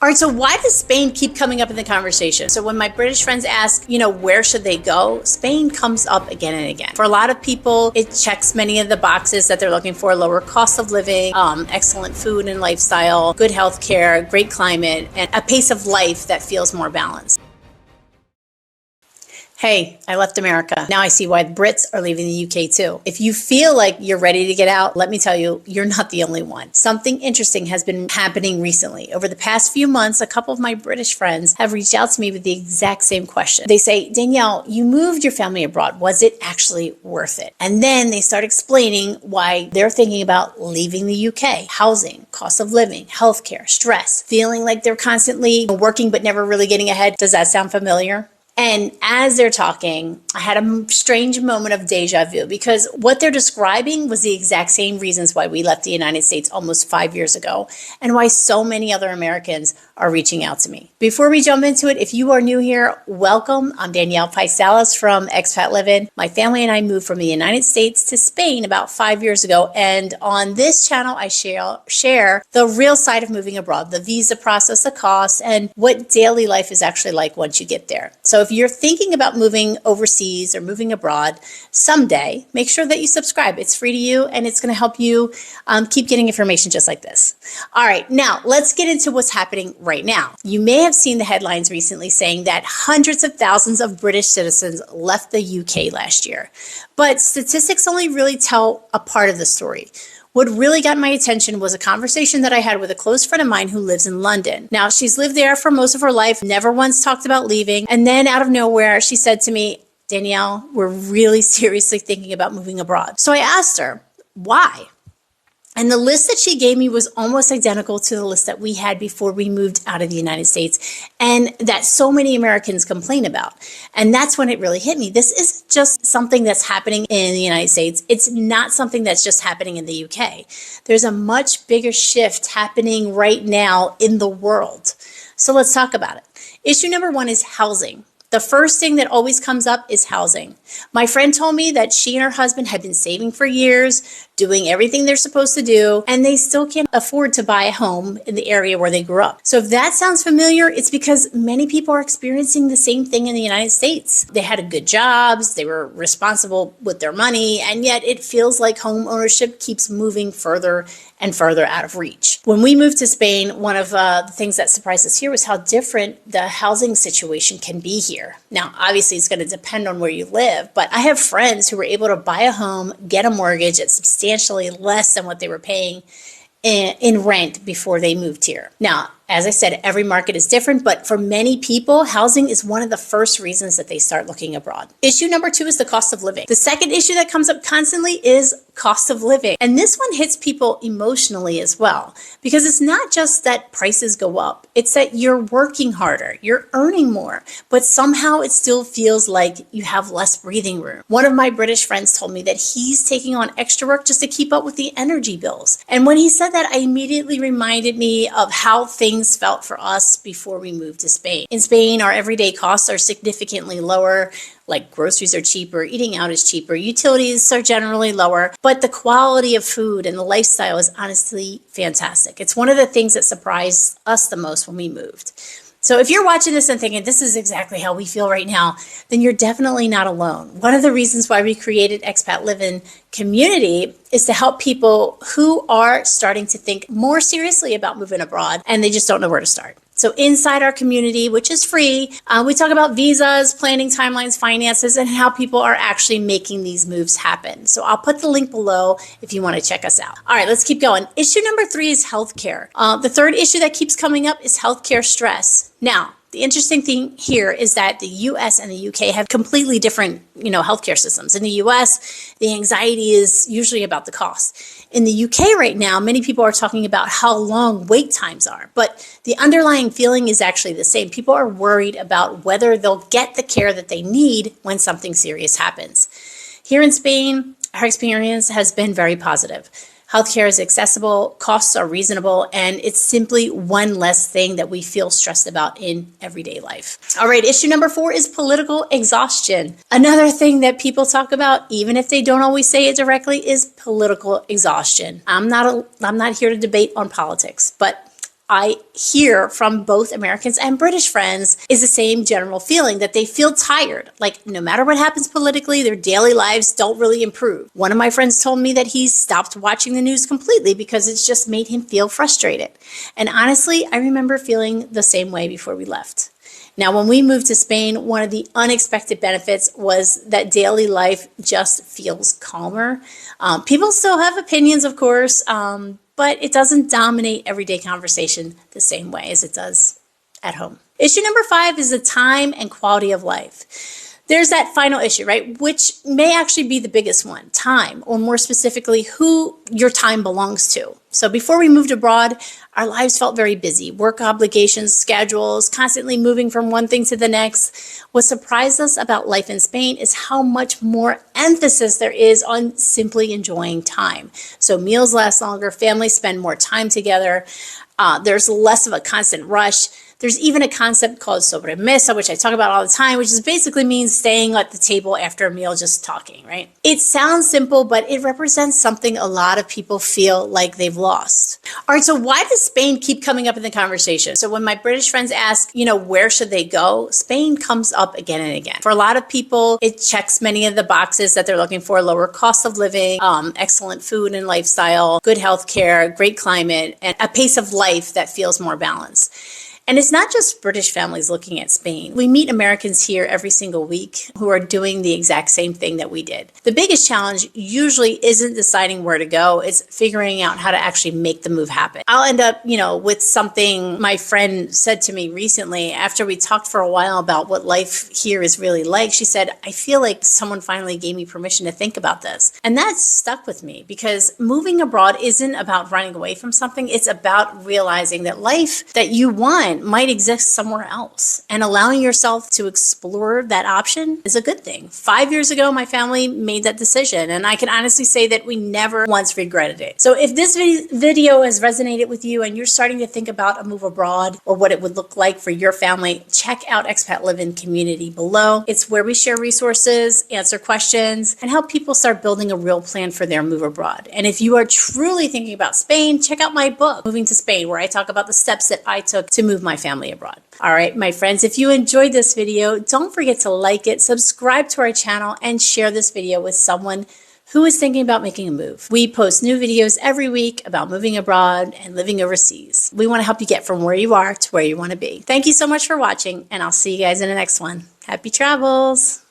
All right, so why does Spain keep coming up in the conversation? So when my British friends ask, where should they go? Spain comes up again and again. For a lot of people, it checks many of the boxes that they're looking for: lower cost of living, excellent food and lifestyle, good health care, great climate, and a pace of life that feels more balanced. Hey, I left America. Now I see why the Brits are leaving the UK too. If you feel like you're ready to get out, let me tell you, you're not the only one. Something interesting has been happening recently. Over the past few months, a couple of my British friends have reached out to me with the exact same question. They say, Danielle, you moved your family abroad. Was it actually worth it? And then they start explaining why they're thinking about leaving the UK. Housing, cost of living, healthcare, stress, feeling like they're constantly working but never really getting ahead. Does that sound familiar? And as they're talking, I had a strange moment of deja vu, because what they're describing was the exact same reasons why we left the United States almost 5 years ago, and why so many other Americans are reaching out to me. Before we jump into it, if you are new here, welcome. I'm Danielle Paisalas from Expat Livin. My family and I moved from the United States to Spain about 5 years ago, and on this channel, I share the real side of moving abroad, the visa process, the costs, and what daily life is actually like once you get there. So if you're thinking about moving overseas or moving abroad someday, make sure that you subscribe. It's free to you, and it's going to help you keep getting information just like this. All right, now let's get into what's happening right now. You may have seen the headlines recently saying that hundreds of thousands of British citizens left the UK last year. But statistics only really tell a part of the story. What really got my attention was a conversation that I had with a close friend of mine who lives in London. Now, she's lived there for most of her life, never once talked about leaving. And then out of nowhere, she said to me, Danielle, we're really seriously thinking about moving abroad. So I asked her, why? And the list that she gave me was almost identical to the list that we had before we moved out of the United States, and that so many Americans complain about. And that's when it really hit me. This isn't just something that's happening in the United States. It's not something that's just happening in the UK. There's a much bigger shift happening right now in the world. So let's talk about it. Issue number one is housing. The first thing that always comes up is housing. My friend told me that she and her husband had been saving for years, doing everything they're supposed to do, and they still can't afford to buy a home in the area where they grew up. So if that sounds familiar, it's because many people are experiencing the same thing in the United States. They had good jobs, they were responsible with their money, and yet it feels like home ownership keeps moving further and further out of reach. When we moved to Spain, one of the things that surprised us here was how different the housing situation can be here. Now, obviously, it's going to depend on where you live, but I have friends who were able to buy a home, get a mortgage at substantially less than what they were paying in rent before they moved here. Now, as I said, every market is different, but for many people, housing is one of the first reasons that they start looking abroad. Issue number two is the cost of living. The second issue that comes up constantly is cost of living. And this one hits people emotionally as well, because it's not just that prices go up. It's that you're working harder, you're earning more, but somehow it still feels like you have less breathing room. One of my British friends told me that he's taking on extra work just to keep up with the energy bills. And when he said that, I immediately reminded me of how things felt for us before we moved to Spain. In Spain, our everyday costs are significantly lower, like groceries are cheaper, eating out is cheaper, utilities are generally lower, but the quality of food and the lifestyle is honestly fantastic. It's one of the things that surprised us the most when we moved. So if you're watching this and thinking this is exactly how we feel right now, then you're definitely not alone. One of the reasons why we created Expat Livin community is to help people who are starting to think more seriously about moving abroad and they just don't know where to start. So inside our community, which is free, we talk about visas, planning timelines, finances, and how people are actually making these moves happen. So I'll put the link below if you want to check us out. All right, let's keep going. Issue number three is healthcare. The third issue that keeps coming up is healthcare stress. Now, the interesting thing here is that the US and the UK have completely different, healthcare systems. In the US, the anxiety is usually about the cost. In the UK right now, many people are talking about how long wait times are, but the underlying feeling is actually the same. People are worried about whether they'll get the care that they need when something serious happens. Here in Spain, our experience has been very positive. Healthcare is accessible, costs are reasonable, and it's simply one less thing that we feel stressed about in everyday life. All right, issue number 4 is political exhaustion. Another thing that people talk about, even if they don't always say it directly, is political exhaustion. I'm not here to debate on politics, but I hear from both Americans and British friends is the same general feeling that they feel tired. Like no matter what happens politically, their daily lives don't really improve. One of my friends told me that he's stopped watching the news completely because it's just made him feel frustrated. And honestly, I remember feeling the same way before we left. Now, when we moved to Spain, one of the unexpected benefits was that daily life just feels calmer. People still have opinions, of course, but it doesn't dominate everyday conversation the same way as it does at home. Issue number 5 is the time and quality of life. There's that final issue, right? Which may actually be the biggest one, time, or more specifically, who your time belongs to. So before we moved abroad, our lives felt very busy. Work obligations, schedules, constantly moving from one thing to the next. What surprised us about life in Spain is how much more emphasis there is on simply enjoying time. So meals last longer, families spend more time together. There's less of a constant rush. There's even a concept called sobremesa, which I talk about all the time, which is basically means staying at the table after a meal, just talking, right? It sounds simple, but it represents something a lot of people feel like they've lost. All right, so why does Spain keep coming up in the conversation? So when my British friends ask, where should they go? Spain comes up again and again. For a lot of people, it checks many of the boxes that they're looking for: lower cost of living, excellent food and lifestyle, good health care, great climate, and a pace of life that feels more balanced. And it's not just British families looking at Spain. We meet Americans here every single week who are doing the exact same thing that we did. The biggest challenge usually isn't deciding where to go. It's figuring out how to actually make the move happen. I'll end up, with something my friend said to me recently after we talked for a while about what life here is really like. She said, I feel like someone finally gave me permission to think about this. And that stuck with me because moving abroad isn't about running away from something. It's about realizing that life that you want might exist somewhere else, and allowing yourself to explore that option is a good thing. 5 years ago, my family made that decision, and I can honestly say that we never once regretted it. So if this video has resonated with you and you're starting to think about a move abroad or what it would look like for your family, check out Expat Livin community below. It's where we share resources, answer questions, and help people start building a real plan for their move abroad. And if you are truly thinking about Spain, check out my book, Moving to Spain, where I talk about the steps that I took to move my family abroad. All right, my friends, if you enjoyed this video, don't forget to like it, subscribe to our channel, and share this video with someone who is thinking about making a move. We post new videos every week about moving abroad and living overseas. We want to help you get from where you are to where you want to be. Thank you so much for watching, and I'll see you guys in the next one. Happy travels.